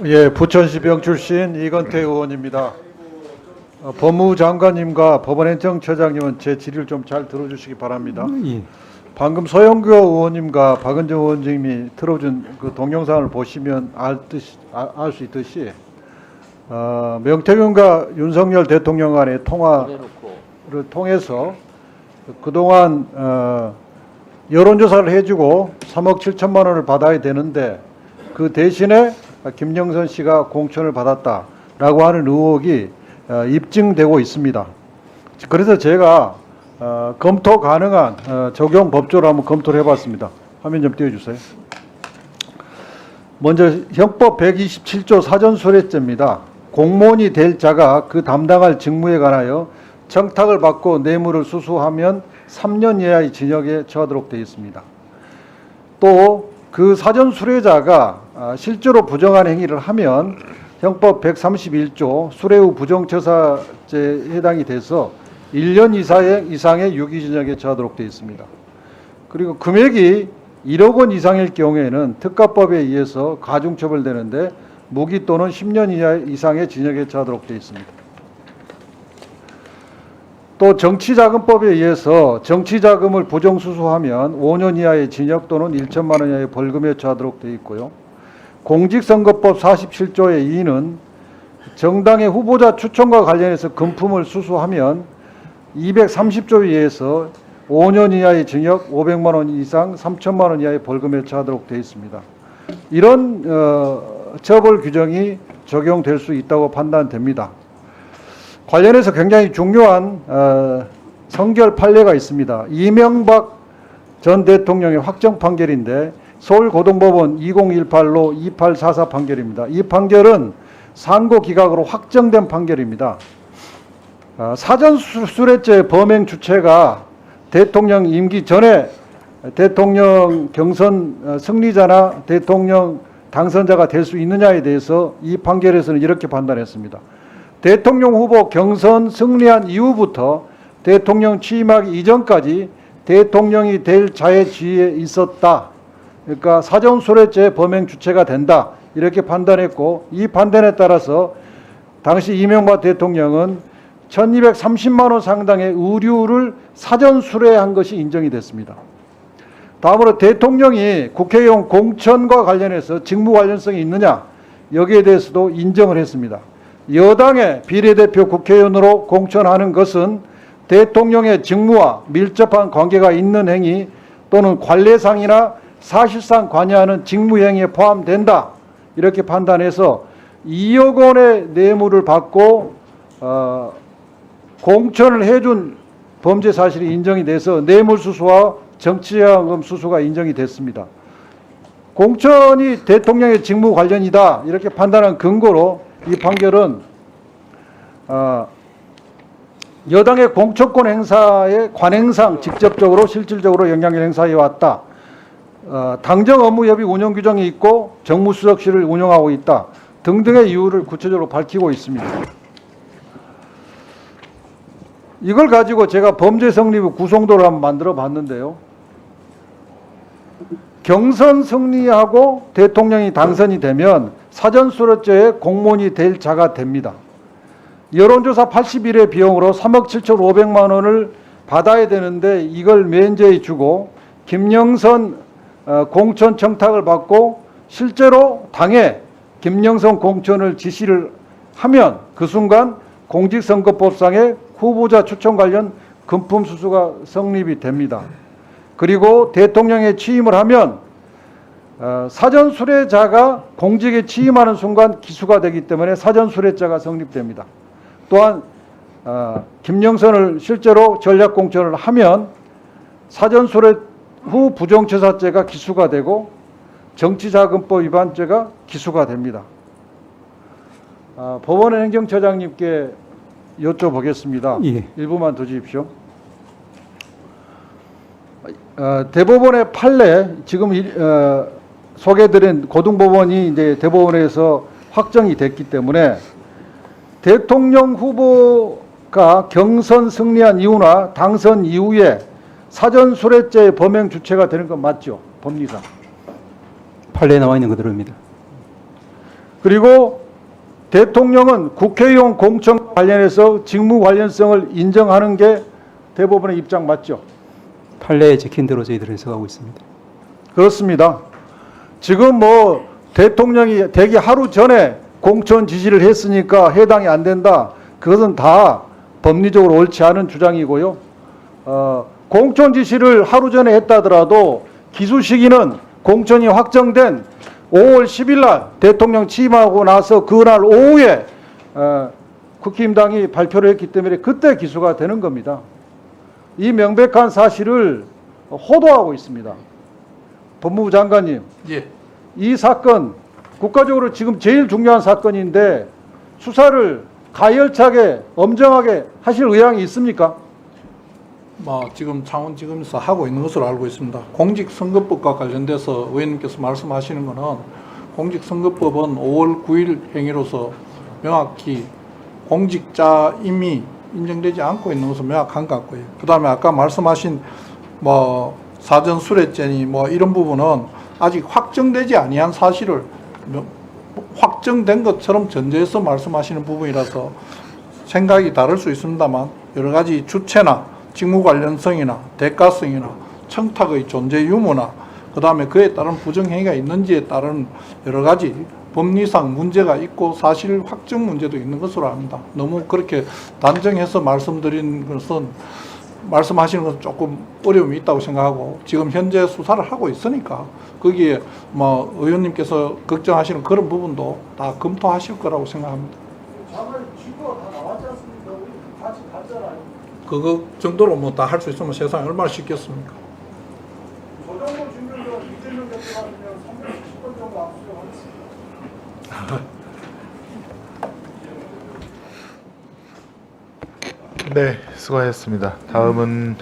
예, 부천시 병 출신 이건태 의원입니다. 법무부 장관님과 법원행정처장님은 제 질의를 좀 잘 들어주시기 바랍니다. 예. 방금 서영교 의원님과 박은정 의원님이 틀어준 그 동영상을 보시면 알 수 있듯이 명태균과 윤석열 대통령 간의 통화를 통해서 그동안 여론조사를 해주고 3억 7천만 원을 받아야 되는데 그 대신에 김영선 씨가 공천을 받았다라고 하는 의혹이 입증되고 있습니다. 그래서 제가 검토 가능한 적용 법조를 한번 검토를 해봤습니다. 화면 좀 띄워주세요. 먼저 형법 127조 사전수뢰죄입니다. 공무원이 될 자가 그 담당할 직무에 관하여 청탁을 받고 뇌물을 수수하면 3년 이하의 징역에 처하도록 되어 있습니다. 또 그 사전수뢰자가 실제로 부정한 행위를 하면 형법 131조 수뢰 후 부정처사죄에 해당이 돼서 1년 이상의 유기징역에 처하도록 되어 있습니다. 그리고 금액이 1억 원 이상일 경우에는 특가법에 의해서 가중처벌되는데 무기 또는 10년 이상의 징역에 처하도록 되어 있습니다. 또 정치자금법에 의해서 정치자금을 부정수수하면 5년 이하의 징역 또는 1천만 원 이하의 벌금에 처하도록 되어 있고요. 공직선거법 47조의 2는 정당의 후보자 추천과 관련해서 금품을 수수하면 230조에 의해서 5년 이하의 징역, 500만 원 이상, 3천만 원 이하의 벌금에 처하도록 되어 있습니다. 이런 처벌 규정이 적용될 수 있다고 판단됩니다. 관련해서 굉장히 중요한 선결 판례가 있습니다. 이명박 전 대통령의 확정 판결인데 서울고등법원 2018로 2844 판결입니다. 이 판결은 상고 기각으로 확정된 판결입니다. 사전수뢰죄 범행 주체가 대통령 임기 전에 대통령 경선 승리자나 대통령 당선자가 될 수 있느냐에 대해서 이 판결에서는 이렇게 판단했습니다. 대통령 후보 경선 승리한 이후부터 대통령 취임하기 이전까지 대통령이 될 자의 지위에 있었다. 그러니까 사전수뢰죄 범행 주체가 된다. 이렇게 판단했고 이 판단에 따라서 당시 이명박 대통령은 1230만 원 상당의 의류를 사전수뢰한 것이 인정이 됐습니다. 다음으로 대통령이 국회의원 공천과 관련해서 직무 관련성이 있느냐 여기에 대해서도 인정을 했습니다. 여당의 비례대표 국회의원으로 공천하는 것은 대통령의 직무와 밀접한 관계가 있는 행위 또는 관례상이나 사실상 관여하는 직무행위에 포함된다. 이렇게 판단해서 2억 원의 뇌물을 받고 공천을 해준 범죄 사실이 인정이 돼서 뇌물수수와 정치자금 수수가 인정이 됐습니다. 공천이 대통령의 직무 관련이다. 이렇게 판단한 근거로 이 판결은 여당의 공천권 행사의 관행상 직접적으로 실질적으로 영향을 행사해 왔다. 당정 업무 협의 운영 규정이 있고 정무수석실을 운영하고 있다. 등등의 이유를 구체적으로 밝히고 있습니다. 이걸 가지고 제가 범죄 성립 구성도를 한번 만들어 봤는데요. 경선 승리하고 대통령이 당선이 되면 사전수뢰죄의 공무원이 될 자가 됩니다. 여론조사 81회 비용으로 3억 7,500만 원을 받아야 되는데 이걸 면제해 주고 김영선 공천 청탁을 받고 실제로 당에 김영선 공천을 지시를 하면 그 순간 공직선거법상의 후보자 추천 관련 금품 수수가 성립이 됩니다. 그리고 대통령에 취임을 하면 사전수뢰자가 공직에 취임하는 순간 기수가 되기 때문에 사전수뢰죄가 성립됩니다. 또한 김영선을 실제로 전략공천을 하면 사전수뢰 후 부정처사죄가 기수가 되고 정치자금법 위반죄가 기수가 됩니다. 법원의 행정처장님께 여쭤보겠습니다. 예. 1분만 더 주십시오. 대법원의 판례 지금 소개드린 고등법원이 이제 대법원에서 확정이 됐기 때문에 대통령 후보가 경선 승리한 이후나 당선 이후에 사전수뢰죄의 범행 주체가 되는 건 맞죠? 법리상. 판례에 나와 있는 그대로입니다. 그리고 대통령은 국회의원 공천 관련해서 직무 관련성을 인정하는 게 대법원의 입장 맞죠? 판례에 적힌 대로 저희들은 해석하고 있습니다. 그렇습니다. 지금 뭐 대통령이 되기 하루 전에 공천 지시를 했으니까 해당이 안 된다. 그것은 다 법리적으로 옳지 않은 주장이고요. 공천 지시를 하루 전에 했다더라도 기수 시기는 공천이 확정된 5월 10일 날 대통령 취임하고 나서 그날 오후에 국힘당이 발표를 했기 때문에 그때 기수가 되는 겁니다. 이 명백한 사실을 호도하고 있습니다. 법무부 장관님, 예. 이 사건 국가적으로 지금 제일 중요한 사건인데 수사를 가열차게 엄정하게 하실 의향이 있습니까? 지금 창원지검에서 하고 있는 것으로 알고 있습니다. 공직선거법과 관련돼서 의원님께서 말씀하시는 것은 공직선거법은 5월 9일 행위로서 명확히 공직자임이 인정되지 않고 있는 것은 명확한 것 같고요. 그 다음에 아까 말씀하신 사전 수뢰죄니 이런 부분은 아직 확정되지 아니한 사실을 확정된 것처럼 전제해서 말씀하시는 부분이라서 생각이 다를 수 있습니다만 여러 가지 주체나 직무 관련성이나 대가성이나 청탁의 존재 유무나 그 다음에 그에 따른 부정행위가 있는지에 따른 여러 가지 법리상 문제가 있고 사실 확정 문제도 있는 것으로 압니다. 너무 그렇게 단정해서 말씀드린 것은 말씀하시는 것은 조금 어려움이 있다고 생각하고 지금 현재 수사를 하고 있으니까 거기에 의원님께서 걱정하시는 그런 부분도 다 검토하실 거라고 생각합니다. 그거 정도로 다 할 수 있으면 세상에 얼마나 쉽겠습니까? 조정도 증명도 이재명 대표가 360건 정도 압수하겠습니다. 네, 수고하셨습니다. 다음은